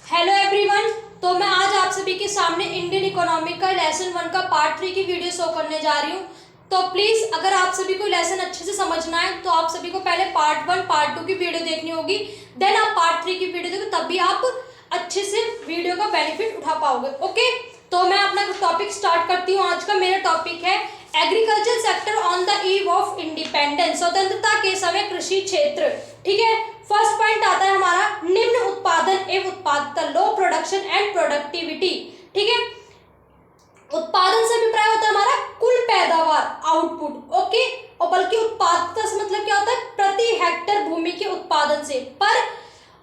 Hello everyone. तो मैं आज आप सभी के सामने इंडियन इकोनॉमी का लेसन 1 का पार्ट 3 की वीडियो शो करने जा रही हूँ। तो प्लीज़ अगर आप सभी को लेसन अच्छे से समझना है तो आप सभी को पहले पार्ट 1 पार्ट 2 की वीडियो देखनी होगी, देन आप पार्ट 3 की वीडियो देखो, तभी आप अच्छे से वीडियो का बेनिफिट उठा पाओगे। ओके, तो मैं अपना टॉपिक स्टार्ट करती हूँ। आज का मेरा टॉपिक है agriculture sector on the eve of independence, स्वतंत्रता के समय कृषि क्षेत्र। ठीक है, फर्स्ट पॉइंट आता है हमारा निम्न उत्पादन एवं उत्पादकता, लो प्रोडक्शन एंड प्रोडक्टिविटी। ठीक है, उत्पादन से अभिप्राय होता है हमारा कुल पैदावार, आउटपुट। ओके, और बल्कि उत्पादकता से मतलब क्या होता है प्रति हेक्टर भूमि के उत्पादन से। पर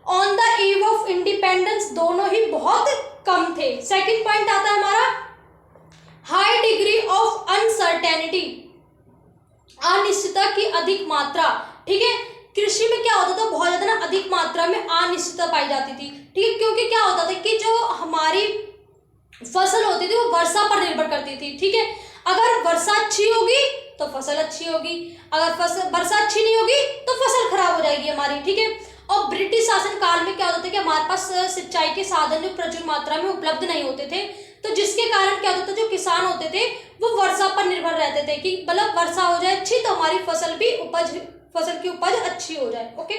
on the eve of independence दोनों ही बहुत कम थे। सेकंड पॉइंट आता है हमारा हाई डिग्री ऑफ अनसर्टेनिटी, अनिश्चितता की अधिक मात्रा। ठीक है, कृषि में क्या होता था, बहुत ज्यादा ना अधिक मात्रा में अनिश्चितता पाई जाती थी। ठीक है, क्योंकि क्या होता था कि जो हमारी फसल होती थी वो वर्षा पर निर्भर करती थी। ठीक है, अगर वर्षा अच्छी होगी तो फसल अच्छी होगी, अगर वर्षा अच्छी नहीं होगी तो फसल खराब हो जाएगी हमारी। ठीक है, और ब्रिटिश शासन काल में क्या होता था कि हमारे पास सिंचाई के साधन जो प्रचुर मात्रा में उपलब्ध नहीं होते थे, तो जिसके कारण क्या होता था जो किसान होते थे वो वर्षा पर निर्भर रहते थे कि मतलब वर्षा हो जाए अच्छी तो हमारी फसल की उपज अच्छी हो जाए। ओके,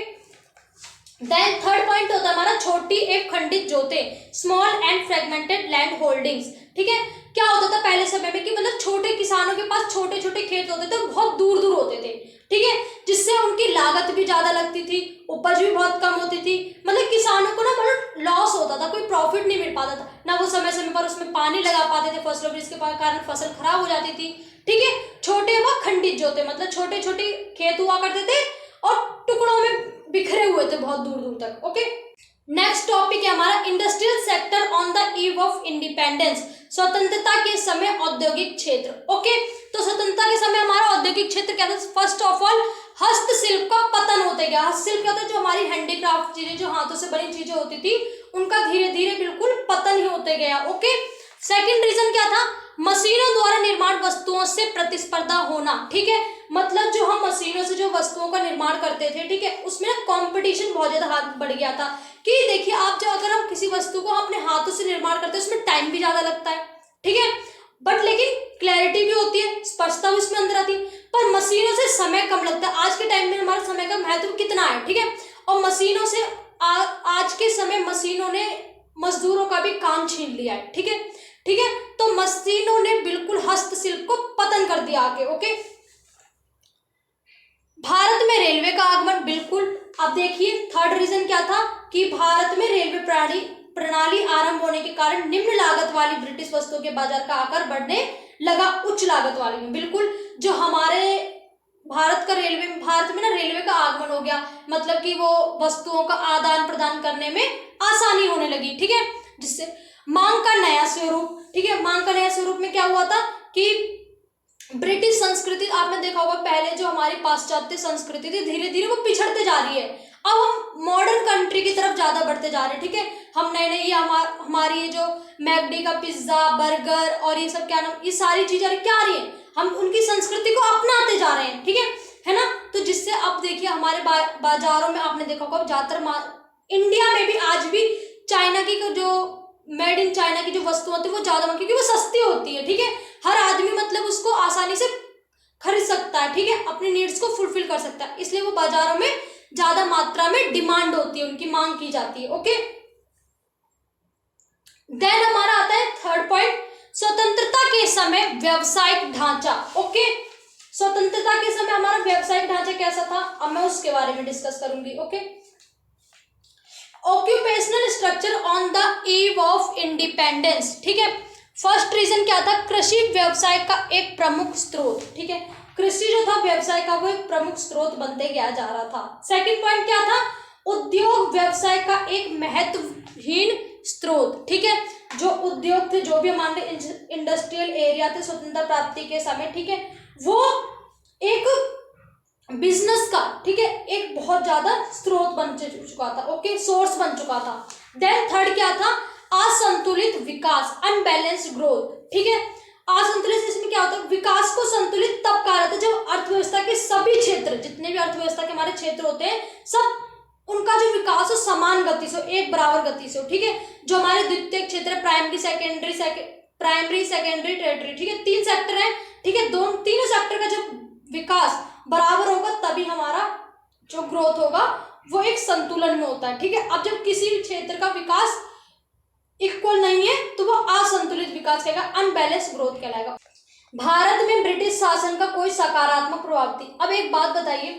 देन थर्ड पॉइंट होता है हमारा छोटी एवं खंडित जोते, small and fragmented land holdings. ठीक है, क्या होता था पहले समय में कि मतलब छोटे किसानों के पास छोटे छोटे खेत होते थे, बहुत दूर दूर होते थे। ठीक है, जिससे उनकी लागत भी ज्यादा लगती थी, उपज भी बहुत कम होती थी, मतलब किसानों को ना मतलब लॉस होता था, कोई प्रॉफिट नहीं मिल पाता था ना, वो समय समय पर उसमें पानी लगा पाते थे फसलों में, जिसके कारण फसल खराब हो जाती थी। ठीक है, छोटे व खंडित जोते मतलब छोटे छोटे खेत हुआ करते थे और टुकड़ों में बिखरे हुए थे बहुत दूर दूर तक। ओके, नेक्स्ट टॉपिक है हमारा industrial sector on the eve of independence, स्वतंत्रता के समय औद्योगिक क्षेत्र। ओके, तो स्वतंत्रता के समय हमारा औद्योगिक क्षेत्र क्या था, फर्स्ट ऑफ ऑल हस्तशिल्प का पतन होते गया। हस्तशिल्प क्या होता है, जो हमारी हैंडीक्राफ्ट चीजें, जो हाथों से बनी चीजें होती थी, उनका धीरे धीरे बिल्कुल पतन ही होते गया। ओके, सेकंड रीजन क्या था, मशीनों द्वारा निर्माण वस्तुओं से प्रतिस्पर्धा होना। ठीक है, मतलब जो हम मशीनों से जो वस्तुओं का निर्माण करते थे, ठीक है, उसमें ना कंपटीशन बहुत ज्यादा हाथ बढ़ गया था कि देखिए आप जो अगर हम किसी वस्तु को अपने हाथों से निर्माण करते हैं उसमें टाइम भी ज्यादा लगता है। ठीक है, बट लेकिन क्लैरिटी भी होती है, स्पष्टता भी उसमें अंदर आती है, पर मशीनों से समय कम लगता है। आज के टाइम में हमारे समय का महत्व कितना है। ठीक है, और मशीनों से आज के समय मशीनों ने मजदूरों का भी काम छीन लिया है। ठीक है, ठीक है, तो मशीनों ने बिल्कुल हस्तशिल्प को पतन कर दिया आगे। ओके, भारत में रेलवे का आगमन, बिल्कुल। अब देखिए थर्ड रीजन क्या था कि भारत में रेलवे प्रणाली आरंभ होने के कारण निम्न लागत वाली ब्रिटिश वस्तुओं के बाजार का आकार बढ़ने लगा उच्च लागत वाली में। बिल्कुल, जो हमारे भारत में ना रेलवे का आगमन हो गया, मतलब कि वो वस्तुओं का आदान प्रदान करने में आसानी होने लगी। ठीक है, जिससे मांग का नया स्वरूप। ठीक है, मांग का नया स्वरूप में क्या हुआ था कि ब्रिटिश संस्कृति, आपने देखा होगा पहले जो हमारी पाश्चात्य संस्कृति थी धीरे धीरे वो पिछड़ते जा रही है, अब हम मॉडर्न कंट्री की तरफ ज्यादा बढ़ते जा रहे हैं। ठीक है, हम नए नए ये हमारी ये जो मैकडी का पिज्जा, बर्गर और ये सब क्या नाम, ये सारी चीजें क्या आ रही है, हम उनकी संस्कृति को अपनाते जा रहे हैं। ठीक है ना, तो जिससे अब देखिए हमारे बाजारों में आपने देखा होगा ज्यादातर इंडिया में भी आज भी चाइना की जो मेड इन चाइना की जो वस्तु होती है वो ज्यादा, क्योंकि वो सस्ती होती है। ठीक है, हर आदमी मतलब उसको आसानी से खरीद सकता है। ठीक है, अपनी नीड्स को फुलफिल कर सकता है, इसलिए वो बाजारों में ज्यादा मात्रा में डिमांड होती है, उनकी मांग की जाती है। ओके, देन हमारा आता है थर्ड पॉइंट स्वतंत्रता के समय व्यावसायिक ढांचा। ओके, स्वतंत्रता के समय हमारा व्यावसायिक ढांचा कैसा था, अब मैं उसके बारे में डिस्कस करूंगी। Okay, occupational structure on the eve of independence. ठीक है, फर्स्ट रीजन क्या था, कृषि व्यवसाय का एक प्रमुख स्रोत। ठीक है, कृषि जो था व्यवसाय का वो एक प्रमुख स्रोत बनते गया जा रहा था। सेकंड पॉइंट क्या था, उद्योग व्यवसाय का एक महत्वहीन स्रोत। ठीक है, जो उद्योग थे, जो भी हमारे इंडस्ट्रियल एरिया थे स्वतंत्रता प्राप्ति के समय, ठीक है, वो एक बिजनेस का, ठीक है, एक बहुत ज्यादा स्रोत बन चुका था। ओके, सोर्स बन चुका था। देन थर्ड क्या था, असंतुलित विकास, अनबैलेंस्ड ग्रोथ। ठीक है, असंतुलित इसमें क्या होता है, विकास को संतुलित तब कहा जाता है जब अर्थव्यवस्था के सभी क्षेत्र, जितने भी अर्थव्यवस्था के हमारे क्षेत्र होते हैं, सब उनका जो विकास हो समान गति से हो, एक बराबर गति से हो, ठीक है। जो हमारे द्वितीय क्षेत्र है, प्राइमरी सेकेंडरी टेरिटरी, ठीक है, 3 सेक्टर है, ठीक है। तीनों सेक्टर का जब विकास बराबर होगा तभी हमारा जो ग्रोथ होगा वो एक संतुलन में होता है, ठीक है। अब जब किसी क्षेत्र का विकास इक्वल नहीं है तो वो असंतुलित विकास कहलाएगा, अनबैलेंस ग्रोथ कहलाएगा। भारत में ब्रिटिश शासन का कोई सकारात्मक प्रभाव थी। अब एक बात बताइए,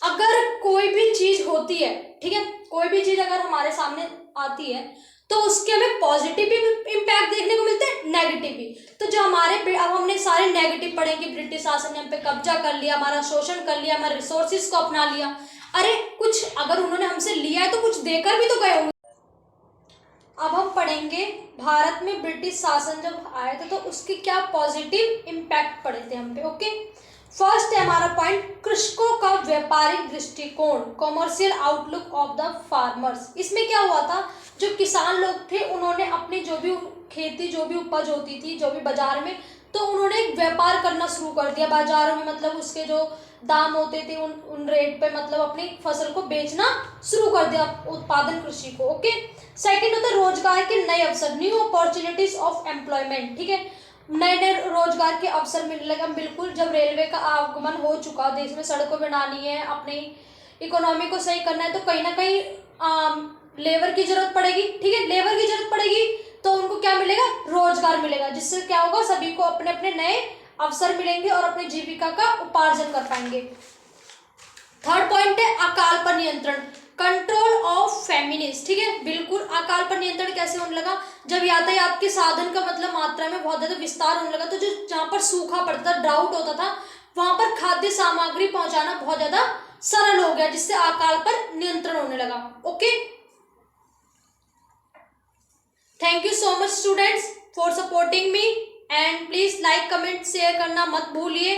अगर कोई भी चीज होती है, ठीक है, कोई भी चीज अगर हमारे सामने आती है तो उसके हमें पॉजिटिव भी इम्पैक्ट देखने को मिलते हैं, नेगेटिव भी। तो जो हमारे अब हमने सारे नेगेटिव पढ़े कि ब्रिटिश शासन ने हम पे कब्जा कर लिया, हमारा शोषण कर लिया, हमारे रिसोर्सिस को अपना लिया। अरे कुछ अगर उन्होंने हमसे लिया है तो कुछ देकर भी तो गए होंगे। अब हम पढ़ेंगे भारत में ब्रिटिश शासन जब आया था तो उसके क्या पॉजिटिव इम्पैक्ट पड़े थे हम पे। ओके, फर्स्ट है हमारा पॉइंट, कृषकों का व्यापारिक दृष्टिकोण, commercial outlook of the farmers. इसमें क्या हुआ था, जो किसान लोग थे उन्होंने अपनी जो भी खेती, जो भी उपज होती थी, जो भी बाजार में, तो उन्होंने एक व्यापार करना शुरू कर दिया बाजारों में, मतलब उसके जो दाम होते थे उन रेट पे मतलब अपनी फसल को बेचना शुरू कर दिया, उत्पादन कृषि को। ओके, सेकंड होता है रोजगार के नए अवसर, न्यू अपॉर्चुनिटीज ऑफ एम्प्लॉयमेंट, ठीक है, नए नए रोजगार के अवसर मिलने लगा। बिल्कुल जब रेलवे का आगमन हो चुका, देश में सड़कों बनानी है, अपनी इकोनॉमी को सही करना है, तो कहीं ना कहीं लेबर की जरूरत पड़ेगी, ठीक है, लेबर की जरूरत पड़ेगी तो उनको क्या मिलेगा, रोजगार मिलेगा, जिससे क्या होगा, सभी को अपने अपने नए अवसर मिलेंगे और अपनी जीविका का उपार्जन कर पाएंगे। थर्ड पॉइंट है अकाल पर नियंत्रण, कंट्रोल ऑफ फेमिनिस्ट, ठीक है। बिल्कुल अकाल पर नियंत्रण कैसे होने लगा, जब यातायात के साधन का मतलब मात्रा में बहुत ज्यादा विस्तार होने लगा, तो जो जहाँ पर सूखा पड़ता था, ड्राउट होता था, वहां पर खाद्य सामग्री पहुंचाना बहुत ज्यादा सरल हो गया, जिससे अकाल पर नियंत्रण होने लगा। Okay, thank you so much students for supporting me, and please like comment share करना मत भूलिए।